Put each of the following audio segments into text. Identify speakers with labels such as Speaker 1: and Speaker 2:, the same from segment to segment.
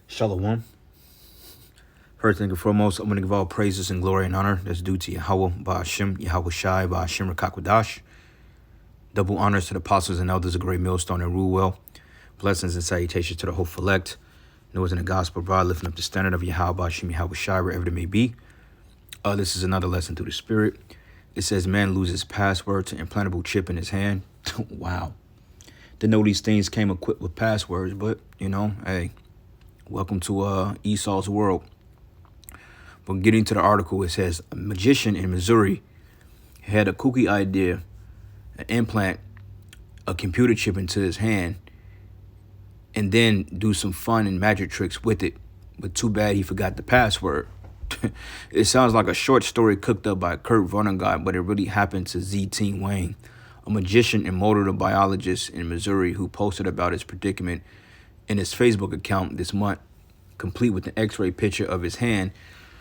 Speaker 1: Shalom. First thing and foremost, I'm going to give all praises and glory and honor that's due to Yahweh, Ba'ashem, Yahweh Shai, Ba'ashem Rakakwadash. Double honors to the apostles and elders of Great Millstone and Rule Well. Blessings and salutations to the hopeful elect. Noah's in the gospel, broad, lifting up the standard of Yahweh, Ba'ashem, Yahweh Shai, wherever it may be. This is another lesson through the Spirit. It says, man loses password to implantable chip in his hand. Wow. Didn't know these things came equipped with passwords, but, hey, welcome to Esau's world. But getting to the article, it says a magician in Missouri had a kooky idea, an implant a computer chip into his hand, and then do some fun and magic tricks with it. But too bad he forgot the password. It sounds like a short story cooked up by Kurt Vonnegut, but it really happened to Z-Teen Wang, a magician and molecular biologist in Missouri who posted about his predicament in his Facebook account this month, complete with an x-ray picture of his hand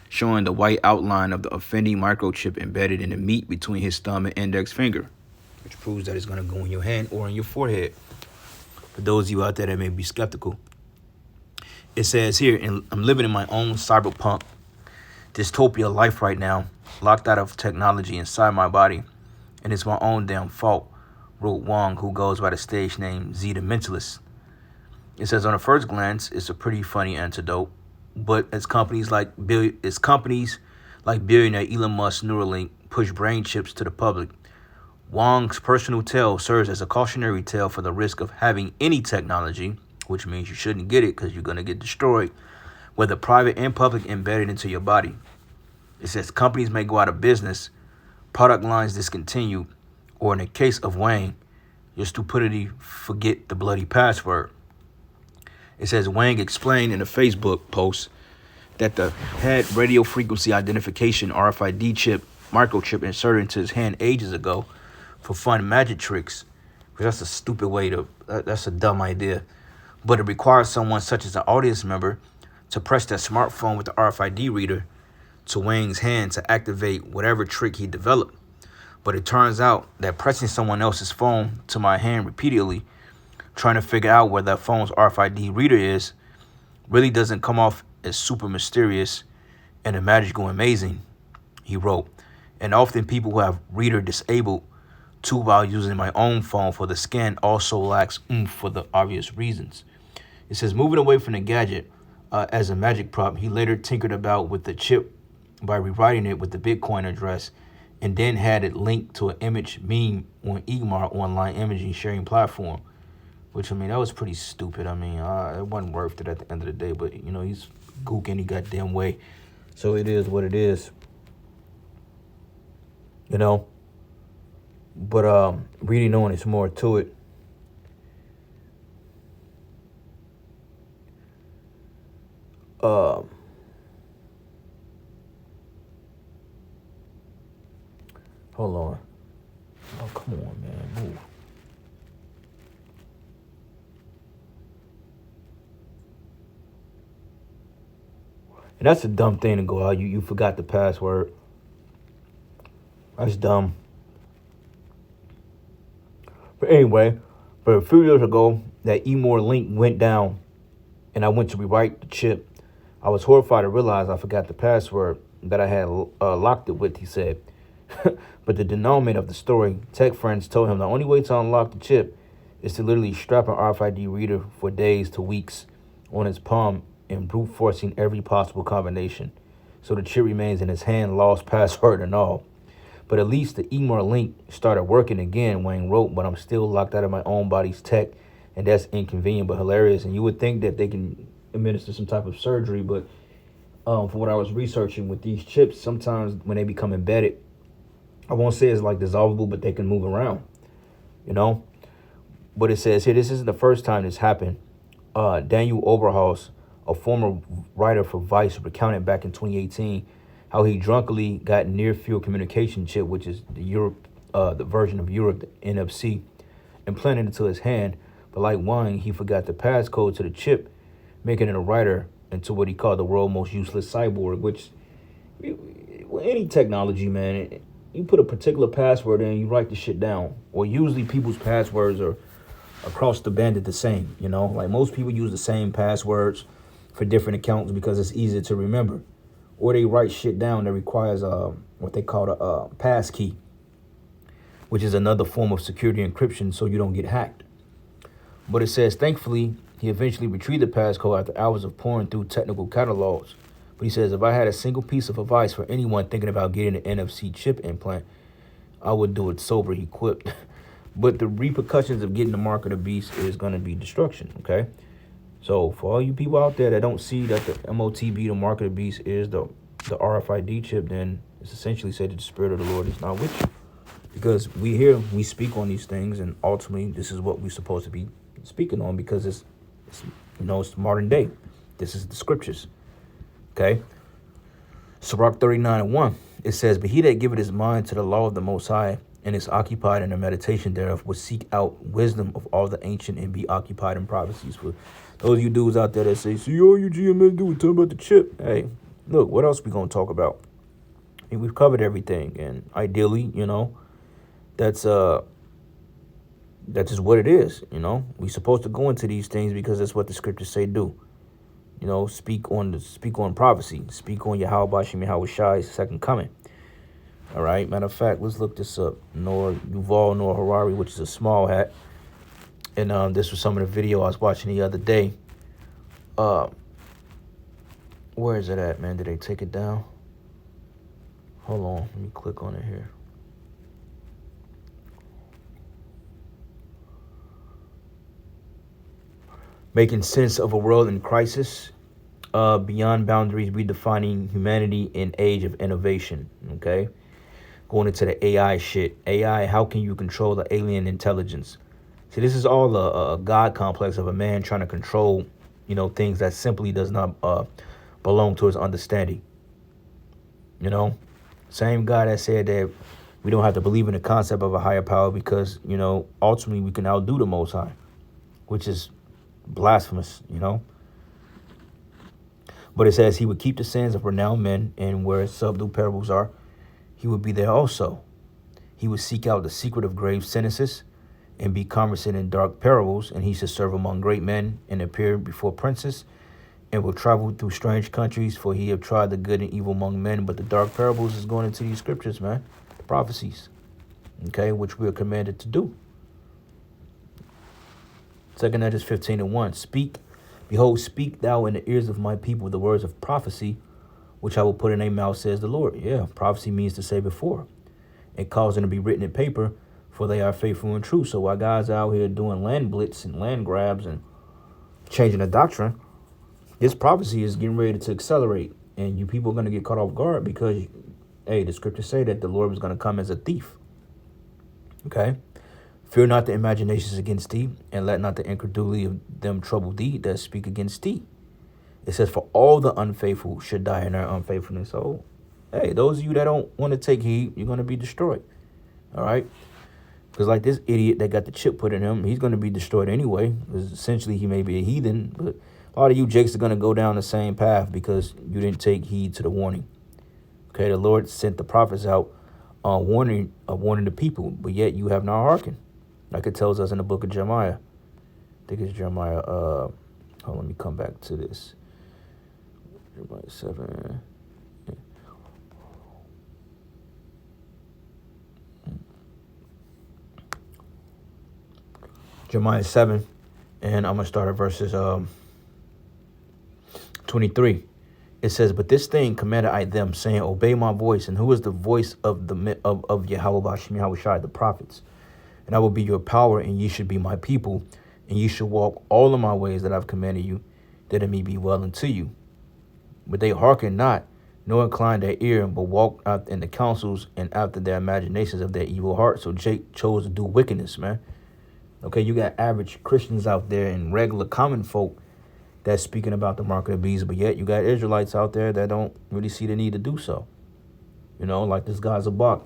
Speaker 1: showing the white outline of the offending microchip embedded in the meat between his thumb and index finger, which proves that it's going to go in your hand or in your forehead. For those of you out there that may be skeptical, it says here, I'm living in my own cyberpunk dystopia life right now, locked out of technology inside my body, and it's my own damn fault, wrote Wong, who goes by the stage name Z the Mentalist. It says, on a first glance, it's a pretty funny antidote, but as companies like billionaire Elon Musk Neuralink push brain chips to the public, Wong's personal tale serves as a cautionary tale for the risk of having any technology, which means you shouldn't get it because you're going to get destroyed, whether private and public, embedded into your body. It says companies may go out of business, product lines discontinue, or in the case of Wang, your stupidity, forget the bloody password. It says Wang explained in a Facebook post that the had radio frequency identification RFID chip, microchip inserted into his hand ages ago for fun magic tricks. That's a stupid way that's a dumb idea. But it requires someone such as an audience member to press that smartphone with the RFID reader to Wang's hand to activate whatever trick he developed. But it turns out that pressing someone else's phone to my hand repeatedly, trying to figure out where that phone's RFID reader is, really doesn't come off as super mysterious and the magical amazing, he wrote. And often people who have reader disabled too while using my own phone for the scan also lacks oomph for the obvious reasons. It says moving away from the gadget as a magic prop, he later tinkered about with the chip by rewriting it with the Bitcoin address and then had it linked to an image meme on Egmar online imaging sharing platform. Which, I mean, that was pretty stupid. I mean, it wasn't worth it at the end of the day. But, he's gook any goddamn way. So it is what it is. But really knowing it's more to it. Hold on. Oh, come on, man. Move. And that's a dumb thing to go out. You forgot the password. That's dumb. But anyway, a few years ago, that eMore link went down, and I went to rewrite the chip. I was horrified to realize I forgot the password that I had locked it with, he said. But the denouement of the story, tech friends told him the only way to unlock the chip is to literally strap an RFID reader for days to weeks on his palm and brute forcing every possible combination. So the chip remains in his hand, lost password and all. But at least the eMore link started working again, Wang wrote, but I'm still locked out of my own body's tech, and that's inconvenient but hilarious. And you would think that they can administer some type of surgery, but from what I was researching with these chips, sometimes when they become embedded, I won't say it's like dissolvable, but they can move around, But it says here, this isn't the first time this happened. Daniel Oberhaus, a former writer for Vice, recounted back in 2018 how he drunkenly got near-field communication chip, which is the version of Europe, the NFC, implanted into his hand. But like Wang, he forgot the passcode to the chip, making it a writer into what he called the world's most useless cyborg, which, any technology, man, you put a particular password in, you write the shit down. Or usually people's passwords are across the bandit the same, Like most people use the same passwords for different accounts because it's easier to remember. Or they write shit down that requires what they call a pass key, which is another form of security encryption so you don't get hacked. But it says, thankfully, he eventually retrieved the passcode after hours of pouring through technical catalogs. But he says, if I had a single piece of advice for anyone thinking about getting an NFC chip implant, I would do it sober equipped. But the repercussions of getting the mark of the beast is going to be destruction, okay? So for all you people out there that don't see that the MOTB, the mark of the beast, is the RFID chip, then it's essentially said that the Spirit of the Lord is not with you. Because we speak on these things, and ultimately this is what we're supposed to be speaking on because it's modern day. This is the scriptures, okay? Sirach 39:1, it says, but he that giveth his mind to the law of the Most High and is occupied in the meditation thereof will seek out wisdom of all the ancient and be occupied in prophecies. For those of you dudes out there that say, see, all you GMS do is talk about the chip. Hey, look, what else we going to talk about? I mean, we've covered everything, and ideally, that's just what it is. We're supposed to go into these things because that's what the scriptures say do. Speak on prophecy, speak on Yahweh Bashim Yahweh Shai's second coming. All right. Matter of fact, let's look this up. Yuval Noah Harari, which is a small hat, and this was some of the video I was watching the other day. Where is it at, man? Did they take it down? Hold on, let me click on it here. Making sense of a world in crisis, beyond boundaries, redefining humanity in age of innovation, okay? Going into the AI shit. AI, how can you control the alien intelligence? See, this is all a God complex of a man trying to control, things that simply does not belong to his understanding. Same God that said that we don't have to believe in the concept of a higher power because, ultimately we can outdo the Most High, which is blasphemous, But it says he would keep the sins of renowned men, and where subdued parables are, he would be there also. He would seek out the secret of grave sentences and be conversant in dark parables, and he should serve among great men and appear before princes, and will travel through strange countries, for he have tried the good and evil among men. But the dark parables is going into these scriptures, man, the prophecies, okay, which we are commanded to do. 2 Corinthians 15:1, behold, speak thou in the ears of my people the words of prophecy, which I will put in their mouth, says the Lord. Yeah, prophecy means to say before. It calls them to be written in paper, for they are faithful and true. So while guys are out here doing land blitz and land grabs and changing the doctrine, this prophecy is getting ready to accelerate. And you people are going to get caught off guard because, hey, the scriptures say that the Lord was going to come as a thief. Okay? Fear not the imaginations against thee, and let not the incredulity of them trouble thee that speak against thee. It says, for all the unfaithful should die in their unfaithfulness. So, hey, those of you that don't want to take heed, you're going to be destroyed. All right? Because like this idiot that got the chip put in him, he's going to be destroyed anyway. Because essentially, he may be a heathen, but a lot of you jakes are going to go down the same path because you didn't take heed to the warning. Okay, the Lord sent the prophets out warning the people, but yet you have not hearkened. Like it tells us in the book of Jeremiah. I think it's Jeremiah. Let me come back to this. Jeremiah 7. Jeremiah 7, and I'm going to start at verses 23. It says, but this thing commanded I them, saying, obey my voice. And who is the voice of Yahweh Bashim Yahweh Shai, the prophets? And I will be your power, and ye should be my people, and ye should walk all of my ways that I've commanded you, that it may be well unto you. But they hearken not, nor incline their ear, but walk out in the counsels and after their imaginations of their evil heart. So Jake chose to do wickedness, man. Okay, you got average Christians out there and regular common folk that's speaking about the mark of the beast, but yet you got Israelites out there that don't really see the need to do so. Like this guy Zabak.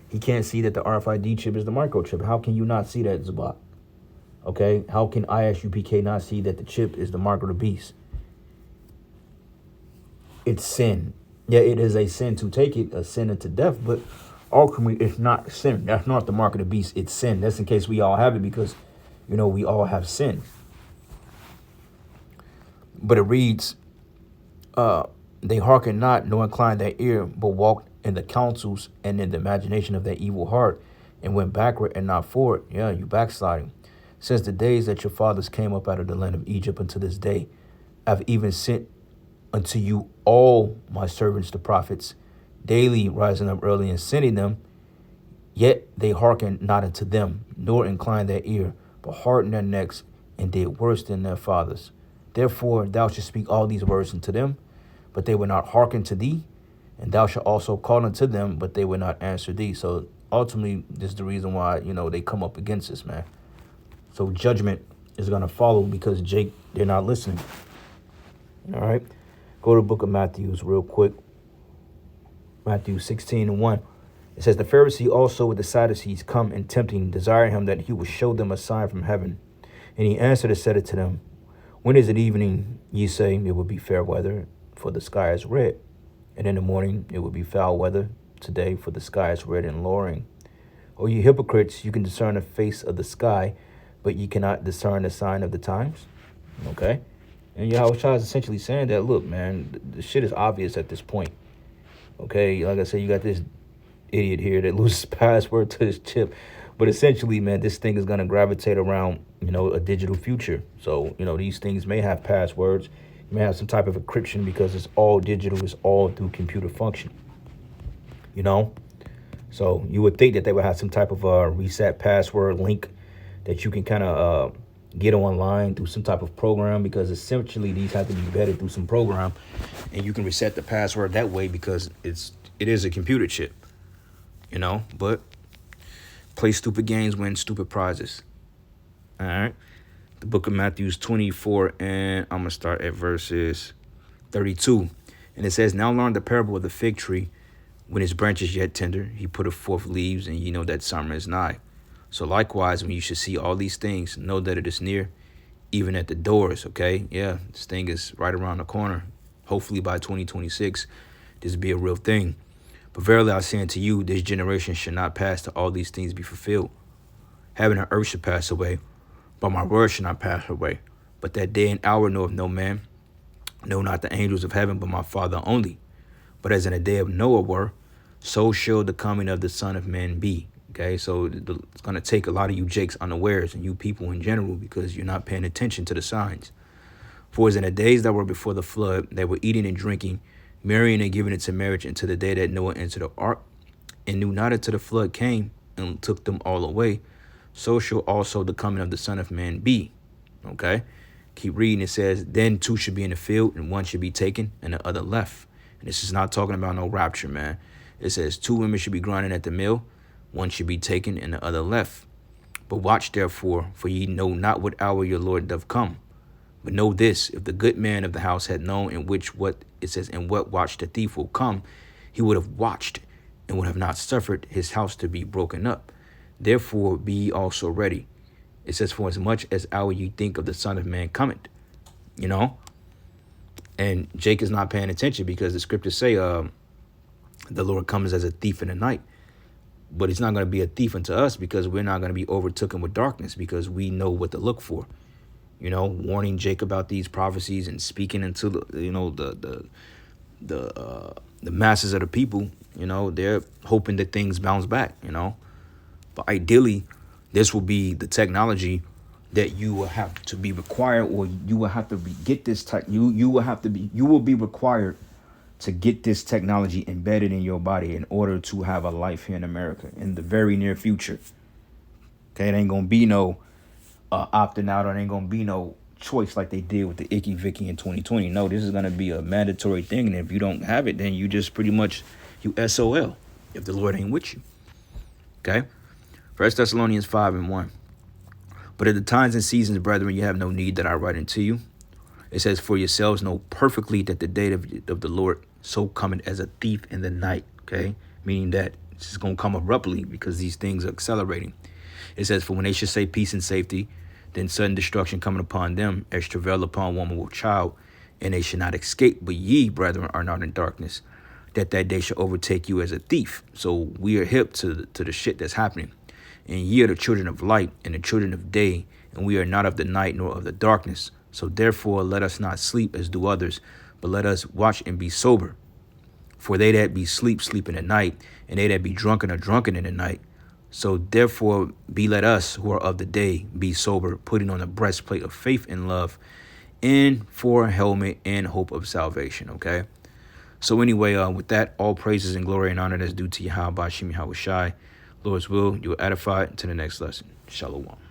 Speaker 1: He can't see that the RFID chip is the microchip. How can you not see that, Zabak? Okay, how can ISUPK not see that the chip is the mark of the beast? It's sin. Yeah, it is a sin to take it, a sin unto death, but ultimately it's not sin. That's not the mark of the beast. It's sin. That's in case we all have it because, we all have sin. But it reads, They hearken not, nor incline their ear, but walked in the counsels and in the imagination of their evil heart, and went backward and not forward. Yeah, you backsliding. Since the days that your fathers came up out of the land of Egypt unto this day, I've even sent unto you all my servants the prophets, daily rising up early and sending them, yet they hearkened not unto them, nor inclined their ear, but hardened their necks, and did worse than their fathers. Therefore thou shalt speak all these words unto them, but they will not hearken to thee, and thou shalt also call unto them, but they will not answer thee. So ultimately, this is the reason why, they come up against us, man. So judgment is going to follow because they're not listening. All right. Go to the book of Matthew real quick. Matthew 16:1. It says, the Pharisee also with the Sadducees come and tempting, desiring him that he would show them a sign from heaven. And he answered and said to them, when is it evening, ye say, it will be fair weather, for the sky is red. And in the morning it will be foul weather, today, for the sky is red and lowering. O ye hypocrites, you can discern the face of the sky, but you cannot discern the sign of the times. Okay? And Yahushua is essentially saying that, look, man, the shit is obvious at this point. Okay? Like I said, you got this idiot here that loses password to his chip. But essentially, man, this thing is going to gravitate around, a digital future. So, these things may have passwords. You may have some type of encryption because it's all digital. It's all through computer function. So you would think that they would have some type of reset password link that you can kind of get online through some type of program, because essentially these have to be vetted through some program, and you can reset the password that way because it is a computer chip, but play stupid games, win stupid prizes. All right. The book of Matthew 24, and I'm going to start at verses 32. And it says, now learn the parable of the fig tree. When his branch is yet tender, he putteth forth leaves, and ye know that summer is nigh. So likewise, when you should see all these things, know that it is near, even at the doors, okay? Yeah, this thing is right around the corner. Hopefully by 2026, this will be a real thing. But verily I say unto you, this generation shall not pass till all these things be fulfilled. Heaven and earth shall pass away, but my word shall not pass away. But that day and hour knoweth no man, no, not the angels of heaven, but my Father only. But as in the day of Noah were, so shall the coming of the Son of Man be. Okay, so it's going to take a lot of you jakes unawares, and you people in general, because you're not paying attention to the signs. For as in the days that were before the flood, they were eating and drinking, marrying and giving into marriage until the day that Noah entered the ark, and knew not until the flood came and took them all away. So shall also the coming of the Son of Man be. Okay, keep reading. It says, then two should be in the field, and one should be taken, and the other left. And this is not talking about no rapture, man. It says 2 women should be grinding at the mill, one should be taken, and the other left. But watch therefore, for ye know not what hour your Lord doth come. But know this, if the good man of the house had known in what watch the thief will come, he would have watched and would have not suffered his house to be broken up. Therefore be ye also ready. It says, for as much as hour ye think of the Son of Man cometh. And Jake is not paying attention, because the scriptures say the Lord comes as a thief in the night. But he's not going to be a thief unto us, because we're not going to be overtaken with darkness, because we know what to look for. Warning Jake about these prophecies and speaking into the masses of the people. They're hoping that things bounce back. But ideally, this will be the technology that you will have to be required, or you will have to get this tech. You will be required to get this technology embedded in your body in order to have a life here in America in the very near future. Okay, it ain't gonna be no opting out, or it ain't gonna be no choice like they did with the Icky Vicky in 2020. No, this is gonna be a mandatory thing, and if you don't have it, then you just pretty much you SOL if the Lord ain't with you. Okay, 1 Thessalonians 5:1. But at the times and seasons, brethren, you have no need that I write unto you. It says, for yourselves know perfectly that the day of the Lord so cometh as a thief in the night. Okay, meaning that it's just going to come abruptly, because these things are accelerating. It says, for when they should say peace and safety, then sudden destruction coming upon them, as travail upon woman with child, and they should not escape. But ye, brethren, are not in darkness, that day shall overtake you as a thief. So we are hip to the shit that's happening. And ye are the children of light and the children of day, and we are not of the night nor of the darkness. So therefore let us not sleep as do others, but let us watch and be sober. For they that be sleep in the night, and they that be drunken are drunken in the night. So therefore be let us who are of the day be sober, putting on the breastplate of faith and love, and for a helmet and hope of salvation. Okay. So anyway, with that, all praises and glory and honor that's due to Yahweh Ba'ashim Yahweh Shai. Lord's will, you will edify to the next lesson. Shalom.